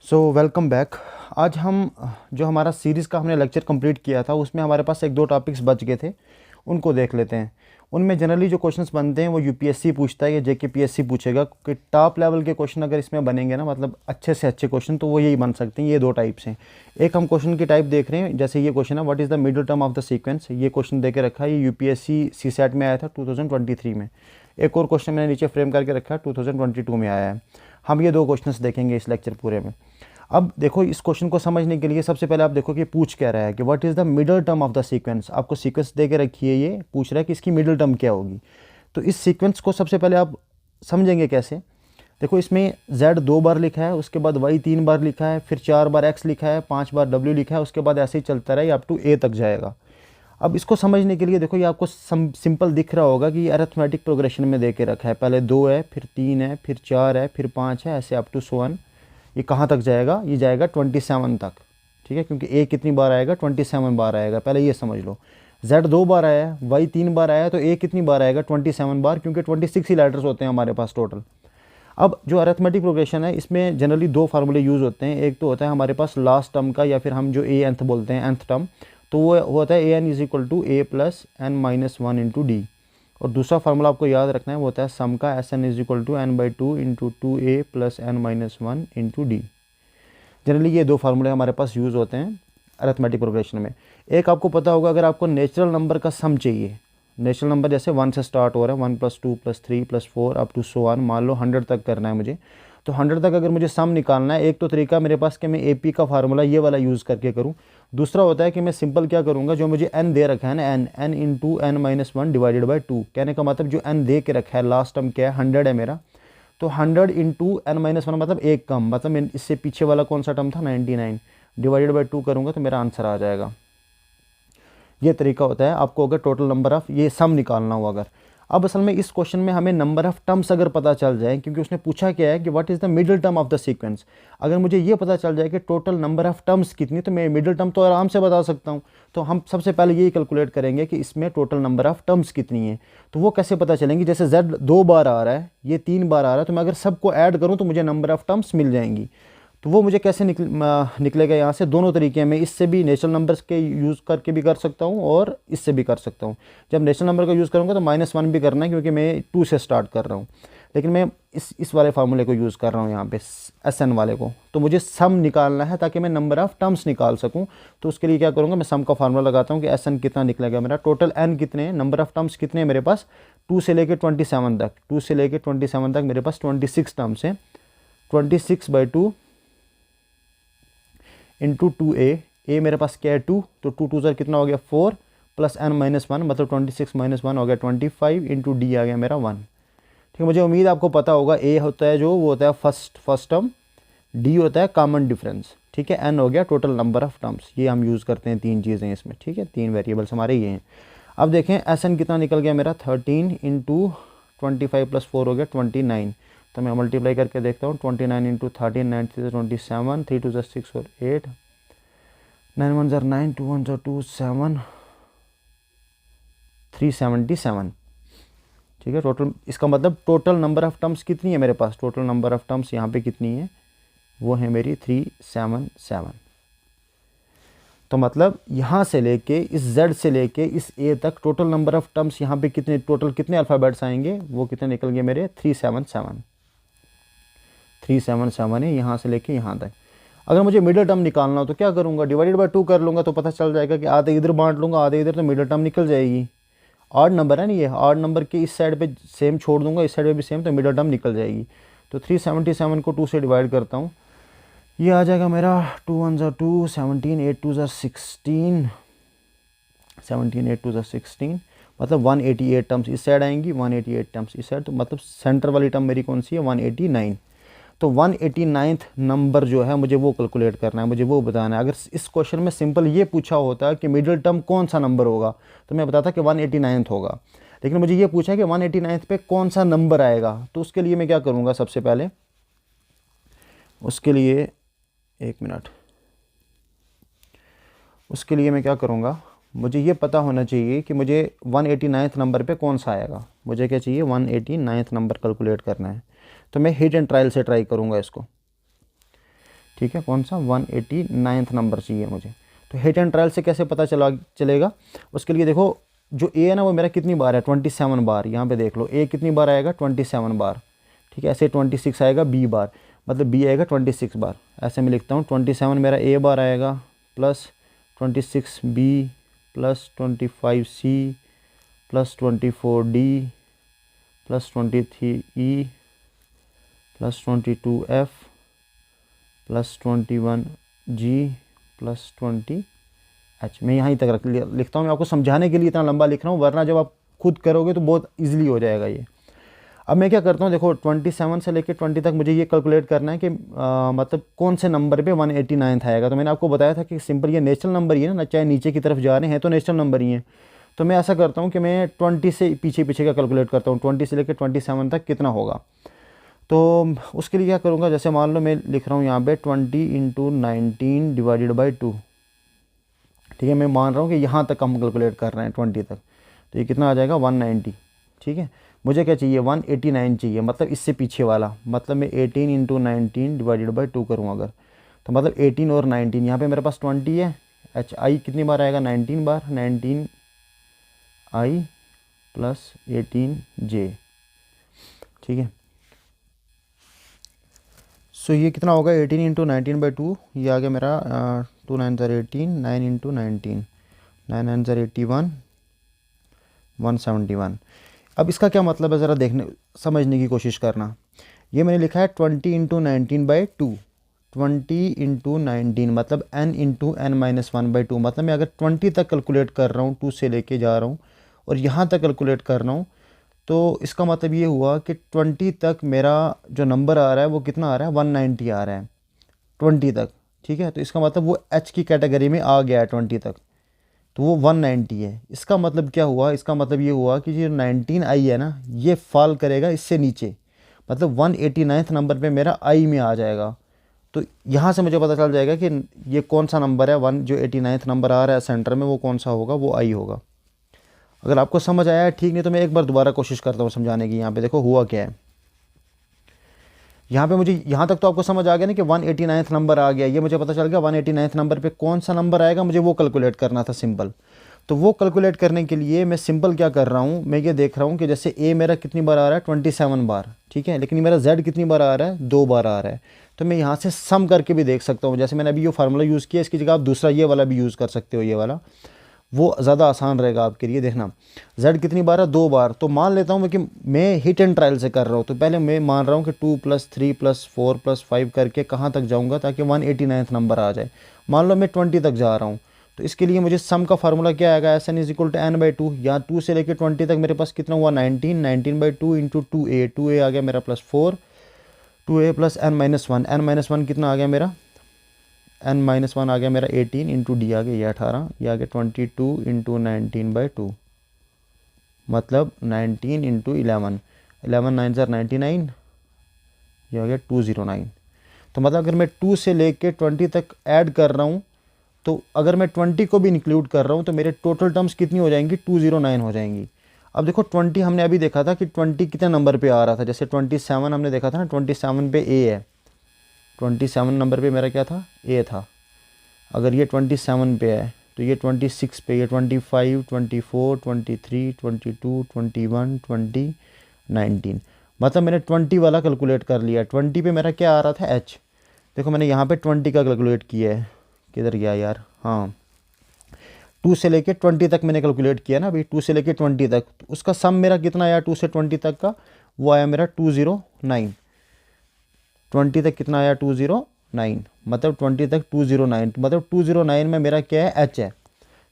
So welcome back. आज हम जो हमारा सीरीज़ का हमने लेक्चर कंप्लीट किया था उसमें हमारे पास एक दो टॉपिक्स बच गए थे, उनको देख लेते हैं। उनमें जनरली जो क्वेश्चंस बनते हैं वो यूपीएससी पूछता है या जेकेपीएससी पूछेगा, क्योंकि टॉप लेवल के क्वेश्चन अगर इसमें बनेंगे ना, मतलब अच्छे से अच्छे क्वेश्चन, तो वो यही बन सकते हैं। ये दो टाइप्स हैं। एक हम क्वेश्चन की टाइप देख रहे हैं, जैसे ये क्वेश्चन है what is the middle term of the sequence. ये क्वेश्चन दे के रखा है, ये यूपीएससी सीसैट में आया था 2023 में। एक और क्वेश्चन मैंने नीचे फ्रेम करके रखा है, 2022 में आया है। हम ये दो क्वेश्चंस देखेंगे इस लेक्चर पूरे में। अब देखो, इस क्वेश्चन को समझने के लिए सबसे पहले आप देखो कि पूछ क्या रहा है कि what is the middle term of the sequence. आपको सीक्वेंस दे के रखी है, ये पूछ रहा है कि इसकी मिडिल टर्म क्या होगी। तो इस सीक्वेंस को सबसे पहले आप समझेंगे कैसे। देखो, इसमें z 2 बार लिखा है, उसके बाद y 3 बार लिखा है, फिर 4 बार x लिखा है, 5 बार w लिखा है, उसके बाद ऐसे ही चलता रहा, अप टू a तक जाएगा। अब इसको समझने के लिए देखो, ये आपको सिंपल दिख रहा होगा कि ये अरिथमेटिक प्रोग्रेशन में दे के रखा है। पहले 2 है, फिर 3 है, फिर 4 है, फिर 5 है, ऐसे अप टू 1। ये कहाँ तक जाएगा? ये जाएगा 27 तक। ठीक है, क्योंकि a कितनी बार आएगा? 27 बार आएगा। पहले ये समझ लो, z 2 बार आया है, y 3 बार आया है, तो a कितनी बार आएगा? 27 बार, क्योंकि 26 ही लेटर्स होते हैं हमारे पास टोटल। अब जो अरिथमेटिक प्रोग्रेशन है, इसमें जनरली दो फार्मूले यूज़ होते हैं। एक तो होता है हमारे पास लास्ट टर्म का, या फिर हम जो a nth बोलते हैं, nth टर्म, तो वो होता है an is equal to a plus n minus 1 into D. और दूसरा फार्मूला आपको याद रखना है, वो होता है सम का, Sn is equal to n/2 into 2a plus n minus 1 into D. Generally ये दो फार्मूले हमारे पास यूज़ होते हैं अरिथमेटिक प्रोग्रेशन में। एक आपको पता होगा, अगर आपको नेचुरल नंबर का सम चाहिए, नेचुरल नंबर जैसे 1 से स्टार्ट हो रहा है, 1 + 2 + 3 + 4 अप टू सो ऑन, मान लो 100 तक करना है मुझे, तो 100 तक अगर मुझे सम निकालना है, एक तो तरीका मेरे पास कि मैं AP का फार्मूला ये वाला यूज़ करके करूँ। दूसरा होता है कि मैं सिंपल क्या करूँगा, जो मुझे n दे रखा है ना, n into n-1 divided by 2। कहने का मतलब जो n दे के रखा है, लास्ट टर्म क्या है, 100 है मेरा, तो 100 इंटू n-1 मतलब एक कम, मतलब इससे पीछे वाला कौन सा टर्म था, 99, डिवाइडेड बाई 2 करूँगा तो मेरा आंसर आ जाएगा। ये तरीका होता है आपको अगर टोटल नंबर ऑफ़ ये सम निकालना हो अगर। अब असल में इस क्वेश्चन में हमें नंबर ऑफ़ टर्म्स अगर पता चल जाए, क्योंकि उसने पूछा क्या है कि what is the middle term of the sequence. अगर मुझे ये पता चल जाए कि टोटल नंबर ऑफ़ टर्म्स कितनी, तो मैं मिडिल टर्म तो आराम से बता सकता हूँ। तो हम सबसे पहले यही कैलकुलेट करेंगे कि इसमें टोटल नंबर ऑफ़ टर्म्स कितनी है। तो वो कैसे पता चलेंगी? जैसे z 2 बार आ रहा है, ये 3 बार आ रहा है, तो मैं अगर सबको ऐड करूँ तो मुझे नंबर ऑफ़ टर्म्स मिल जाएंगी। तो वो मुझे कैसे निकलेगा यहाँ से? दोनों तरीके हैं। मैं इससे भी नेचुरल नंबर्स के यूज़ करके भी कर सकता हूँ और इससे भी कर सकता हूँ। जब नेचुरल नंबर का यूज़ करूँगा तो -1 भी करना है, क्योंकि मैं 2 से स्टार्ट कर रहा हूँ। लेकिन मैं इस वाले फार्मूले को यूज़ कर रहा हूँ यहाँ पे, Sn वाले को। तो मुझे सम निकालना है ताकि मैं नंबर ऑफ़ टर्म्स निकाल सकूँ। तो उसके लिए क्या करूँगा, मैं सम का फार्मूला लगाता हूँ कि Sn कितना निकलेगा मेरा, टोटल n कितने हैं, नंबर ऑफ़ टर्म्स कितने हैं मेरे पास, 2 से लेकर 27 तक। 2 से लेकर 27 तक मेरे पास 26 टर्म्स हैं। 26/2 इंटू 2a, a मेरे पास क्या है 2, तो 2 2 कितना हो गया 4, प्लस n-1 मतलब 26 - 1 हो गया 25, इंटू डी आ गया मेरा 1। ठीक है, मुझे उम्मीद आपको पता होगा, a होता है जो वो होता है फर्स्ट टर्म, d होता है कॉमन डिफरेंस, ठीक है, n हो गया टोटल नंबर ऑफ टर्म्स। ये हम यूज़ करते हैं, 3 चीज़ें इसमें, ठीक है, 3 वेरिएबल्स हमारे ये हैं। अब देखें Sn कितना निकल गया मेरा, 13 इंटू 25 + 4 हो गया 29। तो मैं मल्टीप्लाई करके देखता हूँ, 29 इंटू 13, 9 3 27, 3 2 6 और 8, 9 1 9, 2 1 2 7, 377। ठीक है, टोटल, इसका मतलब टोटल नंबर ऑफ़ टर्म्स कितनी है मेरे पास, टोटल नंबर ऑफ़ टर्म्स यहाँ पे कितनी है, वो है मेरी 377। तो मतलब यहाँ से लेके इस z से लेके इस a तक टोटल नंबर ऑफ़ टर्म्स यहाँ पे कितने, टोटल कितने अल्फ़ाबेट्स आएंगे, वो कितने निकल गए मेरे, 377। 377 है यहाँ से लेके यहाँ तक। अगर मुझे मिडिल टर्म निकालना हो तो क्या करूँगा, डिवाइडेड बाय 2 कर लूँगा, तो पता चल जाएगा कि आधे इधर बांट लूँगा, आधे इधर, तो मिडिल टर्म निकल जाएगी। ऑड नंबर है ना ये, ऑड नंबर के इस साइड पे सेम छोड़ दूँगा, इस साइड पे भी सेम, तो मिडिल टर्म निकल जाएगी। तो 377 को 2 से डिवाइड करता हूँ, ये आ जाएगा मेरा 2 1 2, 17 8 2 16, 17 8 2 16, मतलब 188 टर्म्स इस साइड आएंगी, 188 टर्म्स इस साइड, तो मतलब सेंटर वाली टर्म मेरी कौन सी है, 189। तो 189th नंबर जो है मुझे वो कैलकुलेट करना है, मुझे वो बताना है। अगर इस क्वेश्चन में सिंपल ये पूछा होता कि मिडिल टर्म कौन सा नंबर होगा, तो मैं बताता कि 189th होगा। लेकिन मुझे ये पूछा कि 189th पे कौन सा नंबर आएगा, तो उसके लिए मैं क्या करूँगा, सबसे पहले उसके लिए, एक मिनट, उसके लिए मैं क्या करूँगा, मुझे ये पता होना चाहिए कि मुझे 189th नंबर पे कौन सा आएगा। मुझे क्या चाहिए, 189th नंबर कैलकुलेट करना है। तो मैं हिट एंड ट्रायल से ट्राई करूँगा इसको। ठीक है, कौन सा 189 नंबर चाहिए मुझे। तो हिट एंड ट्रायल से कैसे पता चलेगा, उसके लिए देखो जो ए है ना वो मेरा कितनी बार है 27 बार, यहाँ पे देख लो ए कितनी बार आएगा 27 बार, ठीक है। ऐसे 26 आएगा बी बार, मतलब बी आएगा 26 बार। ऐसे मैं लिखता हूँ 27 मेरा ए बार आएगा plus 26 B plus 25 C plus 24 D plus 23 E plus 22 F plus 21 G plus 20 H. मैं यहाँ तक लिखता हूँ, मैं आपको समझाने के लिए इतना लंबा लिख रहा हूँ, वरना जब आप खुद करोगे तो बहुत इजीली हो जाएगा ये। अब मैं क्या करता हूँ, देखो 27 से लेकर 20 तक मुझे ये कैलकुलेट करना है कि मतलब कौन से नंबर पे 189 आएगा। तो मैंने आपको बताया था कि सिंपल ये नेचुरल नंबर ही है ना, चाहे नीचे की तरफ जा रहे हैं तो नेचुरल नंबर ही है। तो मैं ऐसा करता हूँ कि मैं 20 से पीछे पीछे का कैलकुलेट करता हूँ, 20 से लेकर 27 तक कितना होगा। तो उसके लिए क्या करूँगा, जैसे मान लो मैं लिख रहा हूँ यहाँ पे 20 × 19 डिवाइडेड बाई 2, ठीक है। मैं मान रहा हूँ कि यहाँ तक हम कैलकुलेट कर रहे हैं 20 तक, तो ये कितना आ जाएगा 190, ठीक है। मुझे क्या चाहिए 189 चाहिए, मतलब इससे पीछे वाला, मतलब मैं 18 × 19 डिवाइडेड बाई 2 करूँ अगर, तो मतलब 18 और 19, यहाँ पे मेरे पास 20 है, एच आई कितनी बार आएगा 19 बार, 19 आई प्लस 18 जे, ठीक है। सो ये कितना होगा 18 × 19 बाई 2, ये आ गया मेरा 2 9 18, 9 × 19, 9 9 81, 171। अब इसका क्या मतलब है ज़रा देखने समझने की कोशिश करना। ये मैंने लिखा है 20 × 19 बाई 2, 20 × 19 मतलब n × n-1/2, मतलब मैं अगर 20 तक कैलकुलेट कर रहा हूँ, 2 से लेके जा रहा हूँ और यहाँ तक कैलकुलेट कर रहा हूँ, तो इसका मतलब ये हुआ कि 20 तक मेरा जो नंबर आ रहा है वो कितना आ रहा है 190 आ रहा है 20 तक, ठीक है। तो इसका मतलब वो एच की कैटेगरी में आ गया है 20 तक, तो वो 190 है। इसका मतलब क्या हुआ, इसका मतलब ये हुआ कि जो 19 आई है ना ये फॉल करेगा इससे नीचे, मतलब 189 नंबर पे मेरा आई में आ जाएगा। तो यहाँ से मुझे पता चल जाएगा कि ये कौन सा नंबर है, जो 89 नंबर आ रहा है सेंटर में वो कौन सा होगा, वो आई होगा। अगर आपको समझ आया है ठीक, नहीं तो मैं एक बार दोबारा कोशिश करता हूँ समझाने की। यहाँ पे देखो हुआ क्या है, यहाँ पे मुझे यहाँ तक तो आपको समझ आ गया ना कि 189 नंबर आ गया, ये मुझे पता चल गया 189 नंबर पे कौन सा नंबर आएगा, मुझे वो कैलकुलेट करना था सिंपल। तो वो कैलकुलेट करने के लिए मैं सिंपल क्या कर रहा हूँ, मैं ये देख रहा हूँ कि जैसे ए मेरा कितनी बार आ रहा है 27 बार, ठीक है, लेकिन मेरा जेड कितनी बार आ रहा है 2 बार आ रहा है। तो मैं यहाँ से सम करके भी देख सकता हूँ, जैसे मैंने अभी ये फार्मूला यूज़ किया, इसकी जगह आप दूसरा ये वाला भी यूज़ कर सकते हो, ये वाला, वो ज़्यादा आसान रहेगा आपके लिए। देखना z कितनी बार है 2 बार, तो मान लेता हूँ मैं कि मैं हिट एंड ट्रायल से कर रहा हूँ, तो पहले मैं मान रहा हूँ कि 2 + 3 + 4 + 5 करके कहाँ तक जाऊँगा ताकि 189 नंबर आ जाए। मान लो मैं 20 तक जा रहा हूँ, तो इसके लिए मुझे सम का फार्मूला क्या आएगा, SN = n/2। यहाँ 2 से लेकर 20 तक मेरे पास कितना हुआ 19, 19/2 × 2a, 2a आ गया मेरा +4, 2a + n-1, n-1 कितना आ गया मेरा, n-1 आ गया मेरा 18 × d आ गया ये 18, ये आ गया 22 × 19/2, मतलब 19 × 11, 11 9 99, ये आ गया 209। तो मतलब अगर मैं 2 से लेके 20 तक ऐड कर रहा हूँ, तो अगर मैं 20 को भी इंक्लूड कर रहा हूँ तो मेरे टोटल टर्म्स कितनी हो जाएंगी 209 हो जाएंगी। अब देखो 20 हमने अभी देखा था कि 20 कितने नंबर पे आ रहा था, जैसे 27 हमने देखा था ना, 27 पे ए है, 27 नंबर पे मेरा क्या था ए था। अगर ये 27 पे है तो ये 26 पे, ये 25, 24, 23, 22, 21, 20, 19, मतलब मैंने 20 वाला कैलकुलेट कर लिया। 20 पे मेरा क्या आ रहा था एच, देखो मैंने यहाँ पे 20 का कैलकुलेट किया है, किधर गया यार, हाँ 2 से लेके 20 तक मैंने कैलकुलेट किया ना अभी, 2 से लेके 20 तक, तो उसका सम मेरा कितना आया 2 से 20 तक का, वो आया मेरा 209। 20 तक कितना आया 209, मतलब 20 तक 209, मतलब 209 में मेरा क्या है एच है,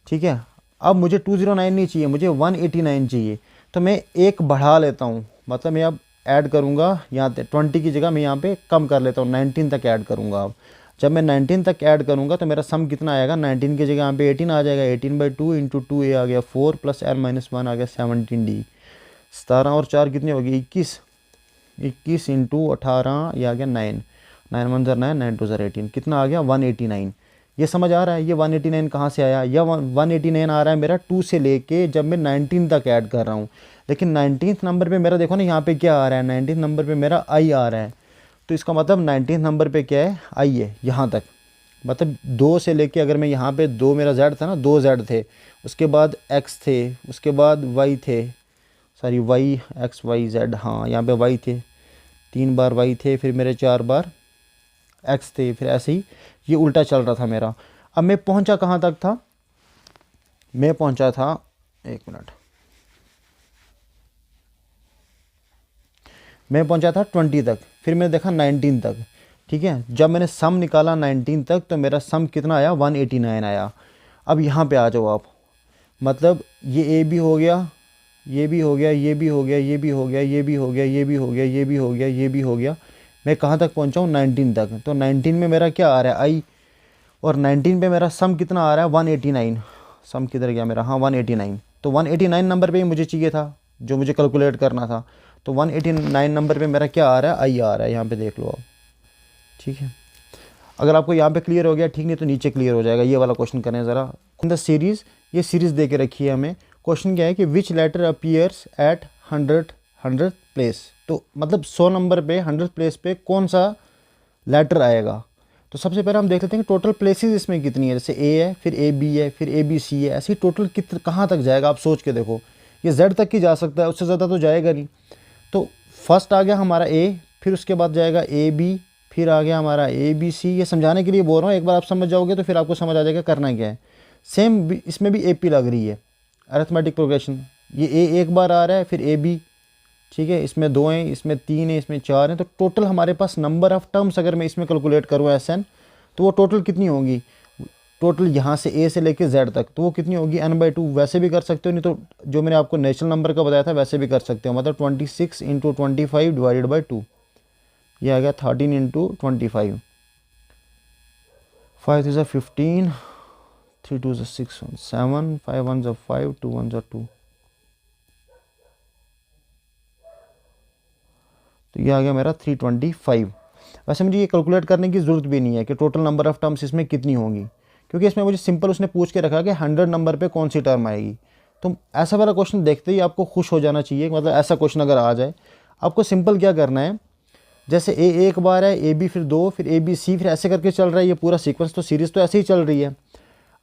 ठीक है। अब मुझे 209 नहीं चाहिए, मुझे 189 चाहिए, तो मैं एक बढ़ा लेता हूँ, मतलब मैं अब ऐड करूँगा यहाँ 20 की जगह मैं यहाँ पे कम कर लेता हूँ, 19 तक ऐड करूँगा। अब जब मैं 19 तक ऐड करूँगा तो मेरा सम कितना आएगा, 19 की जगह यहाँ पे 18 आ जाएगा, 18/2 × 2a आ गया 4 + n-1 आ गया 17d, 17 और 4 कितनी होगी 21, 21 × 18 ये आ गया 9, 9 1 9, 9 2 18, कितना आ गया 189। ये समझ आ रहा है ये 189 कहाँ से आया, यह 189 आ रहा है मेरा 2 से लेके जब मैं 19 तक ऐड कर रहा हूँ। लेकिन 19th नंबर पे मेरा देखो ना यहाँ पे क्या आ रहा है, 19th नंबर पे मेरा आई आ रहा है, तो इसका मतलब 19 नंबर पे क्या है, आई है यहाँ तक। मतलब 2 से लेके, अगर मैं यहाँ पे 2 मेरा जेड था ना, 2 जेड थे, उसके बाद एक्स थे, उसके बाद वाई थे, sorry Y X Y Z, हाँ यहाँ पे वाई थे, 3 बार वाई थे, फिर मेरे 4 बार एक्स थे, फिर ऐसे ही ये उल्टा चल रहा था मेरा। अब मैं पहुँचा कहाँ तक था, मैं पहुँचा था, एक मिनट, मैं पहुंचा था 20 तक, फिर मैंने देखा 19 तक। ठीक है, जब मैंने सम निकाला 19 तक तो मेरा सम कितना आया, 189 आया। अब यहाँ पे आ जाओ आप, मतलब ये ए भी हो गया, ये भी हो गया, ये भी हो गया, ये भी हो गया, ये भी हो गया, ये भी हो गया, ये भी हो गया, ये भी हो गया, मैं कहाँ तक पहुँचा हूँ, 19 तक। तो 19 में मेरा क्या आ रहा है, आई, और 19 पे मेरा सम कितना आ रहा है, 189। सम किधर गया मेरा, हाँ 189। तो 189 नंबर पे ही मुझे चाहिए था, जो मुझे कैलकुलेट करना था। तो 189 नंबर पे मेरा क्या आ रहा है, आई आ रहा है, यहाँ पे देख लो आप। ठीक है, अगर आपको यहाँ पे क्लियर हो गया ठीक, नहीं तो नीचे क्लियर हो जाएगा। ये वाला क्वेश्चन करें ज़रा। इन द सीरीज़, ये सीरीज़ दे के रखी है हमें। क्वेश्चन क्या है कि विच लेटर अपीयर्स एट 100 प्लेस। तो मतलब 100 नंबर पे 100 प्लेस पे कौन सा लेटर आएगा। तो सबसे पहले हम देख लेते हैं कि टोटल प्लेसेस इसमें कितनी है। जैसे ए है, फिर ए बी है, फिर ए बी सी है, ऐसे टोटल कहाँ तक जाएगा, आप सोच के देखो। ये जेड तक ही जा सकता है, उससे ज़्यादा तो जाएगा नहीं। तो फर्स्ट आ गया हमारा ए, फिर उसके बाद जाएगा ए बी, फिर आ गया हमारा ए बी सी। ये समझाने के लिए बोल रहा हूँ, एक बार आप समझ जाओगे तो फिर आपको समझ आ जाएगा करना क्या है। सेम इसमें भी ए पी लग रही है, अरिथमेटिक प्रोग्रेशन। ये ए एक बार आ रहा है, फिर ए बी, ठीक है, इसमें 2 हैं, इसमें 3 है, इसमें 4 हैं। तो टोटल हमारे पास नंबर ऑफ़ टर्म्स अगर मैं इसमें कैलकुलेट करूँ एस एन, तो वो टोटल कितनी होगी, टोटल यहाँ से ए से लेके जेड तक, तो वो कितनी होगी, n/2। वैसे भी कर सकते हो, नहीं तो जो मैंने आपको नेचुरल नंबर का बताया था वैसे भी कर सकते हो। मतलब 26 × 25 डिवाइडेड बाई 2, ये आ गया 13 × 25। 5 3 15, 3 2 6 7, 5 1 5, 2 1 2। तो ये आ गया मेरा 325। वैसे मुझे ये कैलकुलेट करने की ज़रूरत भी नहीं है कि टोटल नंबर ऑफ़ टर्म्स इसमें कितनी होंगी, क्योंकि इसमें मुझे सिंपल उसने पूछ के रखा कि 100 नंबर पे कौन सी टर्म आएगी। तो ऐसा वाला क्वेश्चन देखते ही आपको खुश हो जाना चाहिए। मतलब ऐसा क्वेश्चन अगर आ जाए, आपको सिंपल क्या करना है, जैसे ए एक बार है, ए बी फिर 2, फिर ए बी सी, फिर ऐसे करके चल रहा है ये पूरा सीक्वेंस। तो सीरीज़ तो ऐसे ही चल रही है।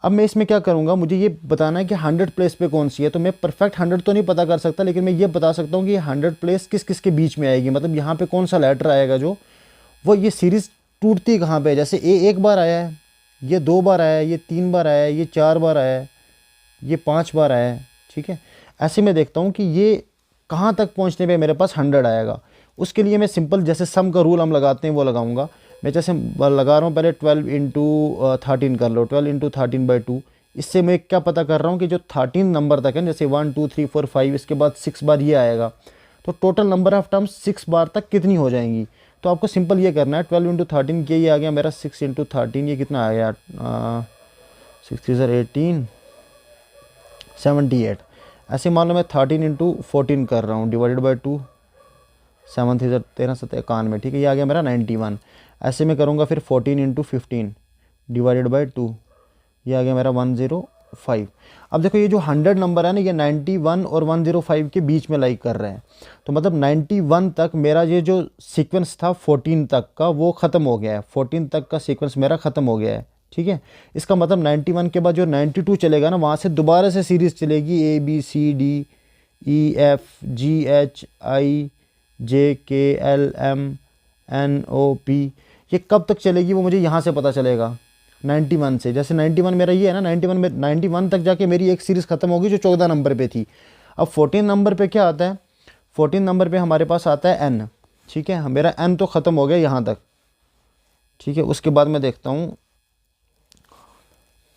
अब मैं इसमें क्या करूँगा, मुझे ये बताना है कि 100 प्लेस पे कौन सी है। तो मैं परफेक्ट 100 तो नहीं पता कर सकता, लेकिन मैं ये बता सकता हूँ कि 100 प्लेस किस किस के बीच में आएगी। मतलब यहाँ पे कौन सा लेटर आएगा जो, वो ये सीरीज़ टूटती कहाँ पे है। जैसे ए एक बार आया है, ये 2 बार आया है, ये 3 बार आया है, ये 4 बार आया है, ये 5 बार आया है। ठीक है, ऐसे में देखता हूँ कि ये कहाँ तक पहुँचने पे मेरे पास 100 आएगा। उसके लिए मैं सिंपल जैसे सम का रूल हम लगाते हैं वो लगाऊंगा। मैं जैसे लगा रहा हूँ, पहले 12 × 13 कर लो, 12 × 13/2। इससे मैं क्या पता कर रहा हूँ कि जो 13 नंबर तक है, जैसे 1 2 3 4 5, इसके बाद 6 बार ये आएगा, तो टोटल नंबर ऑफ़ टर्म्स 6 बार तक कितनी हो जाएंगी। तो आपको सिंपल ये करना है, 12 × 13 के ये आ गया मेरा 6 × 13, ये कितना आ गया 6 3 18, 78। ऐसे मान लो मैं 13 × 14 कर रहा हूँ, डिवाइडेड बाई 2, 7 3 13 7 91। ठीक है, ये आ गया मेरा 91। ऐसे में करूँगा फिर 14 × 15 डिवाइडेड बाई 2, ये आ गया मेरा 105। अब देखो ये जो 100 नंबर है ना, ये 91 और 105 के बीच में लाइक कर रहे हैं। तो मतलब 91 तक मेरा ये जो सीक्वेंस था 14 तक का, वो ख़त्म हो गया है। 14 तक का सीक्वेंस मेरा ख़त्म हो गया है। ठीक है, इसका मतलब 91 के बाद जो 92 चलेगा ना, वहाँ से दोबारा से सीरीज़ चलेगी, A B C D E F G H I J K L M N O P. ये कब तक चलेगी वो मुझे यहाँ से पता चलेगा, 91 से। जैसे 91 मेरा ये है ना, 91 तक जाके मेरी एक सीरीज़ ख़त्म होगी जो 14 नंबर पे थी। अब 14 नंबर पे क्या आता है, 14 नंबर पे हमारे पास आता है n। ठीक है, मेरा n तो ख़त्म हो गया यहाँ तक। ठीक है, उसके बाद मैं देखता हूँ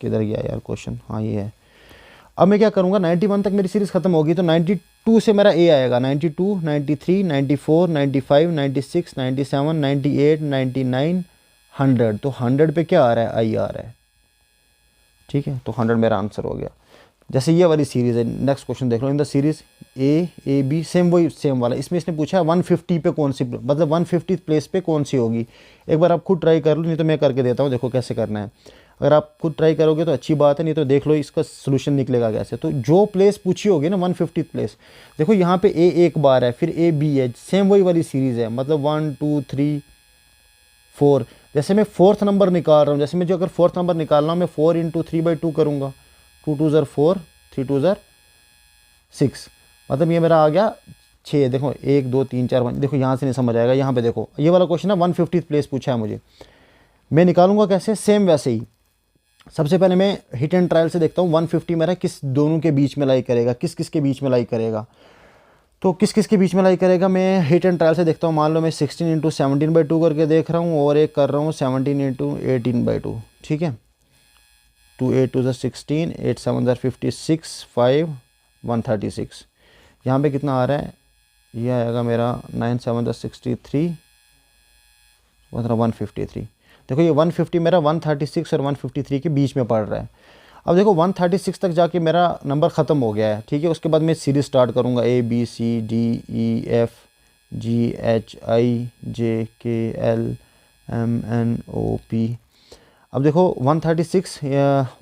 किधर गया यार क्वेश्चन, हाँ ये है। अब मैं क्या करूँगा, 91 तक मेरी सीरीज़ ख़त्म होगी, तो 92 से मेरा ए आएगा, 92 93 94 95 96 97 98 99 100। तो 100 पे क्या आ रहा है, आई आ रहा है। ठीक है, तो 100 मेरा आंसर हो गया। जैसे ये वाली सीरीज़ है, नेक्स्ट क्वेश्चन देख लो। In the series A B, same वही सेम वाला। इसमें इसने पूछा है 150 पे कौन सी, मतलब 150 प्लेस पे कौन सी होगी। एक बार आप खुद ट्राई कर लो, नहीं तो मैं करके देता हूँ, देखो कैसे करना है। अगर आप खुद ट्राई करोगे तो अच्छी बात है, नहीं तो देख लो इसका सोल्यूशन निकलेगा कैसे। तो जो प्लेस पूछी होगी ना 150 प्लेस, देखो यहाँ पे ए एक बार है, फिर ए बी है, सेम वही वाली सीरीज़ है। मतलब 1 2 3 4, जैसे मैं फोर्थ नंबर निकाल रहा हूँ, जैसे मैं जो अगर फोर्थ नंबर निकालना हूँ मैं 4 इंटू 3/2 करूँगा, 2 2 ज़र 4, 3 2 ज़र 6, मतलब ये मेरा आ गया 6। देखो 1 2 3 4 5, देखो यहाँ से नहीं समझ आएगा, यहाँ पे देखो ये वाला क्वेश्चन है 150th प्लेस पूछा है मुझे, मैं निकालूंगा कैसे, सेम वैसे ही। सबसे पहले मैं हिट एंड ट्रायल से देखता हूँ 150 मेरा किस दोनों के बीच में लाई करेगा, किस किस के बीच में लाई करेगा। तो किस किस के बीच में लाई करेगा, मैं हिट एंड ट्रायल से देखता हूँ। मान लो मैं 16 इंटू 17/2 करके देख रहा हूँ, और एक कर रहा हूँ 17 इंटू 18/2, ठीक है। 2 8 2 16, 8 7 56, 5 136। यहाँ पे कितना आ रहा है, यह आएगा मेरा 9 7 63, मतलब 153। देखो ये 150 मेरा 136 और 153 के बीच में पड़ रहा है। अब देखो 136 तक जाके मेरा नंबर ख़त्म हो गया है, ठीक है। उसके बाद मैं सीरीज स्टार्ट करूँगा, ABCDEFGHIJKLMNOP। अब देखो 136,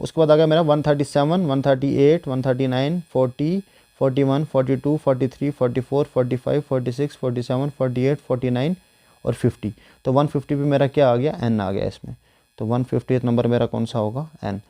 उसके बाद आ गया मेरा 137, 138, 139, 40, 41, 42, 43, 44, 45, 46, 47, 48, 49 और 50। तो 150 पे मेरा क्या आ गया, N आ गया इसमें। तो 150th नंबर मेरा कौन सा होगा, N।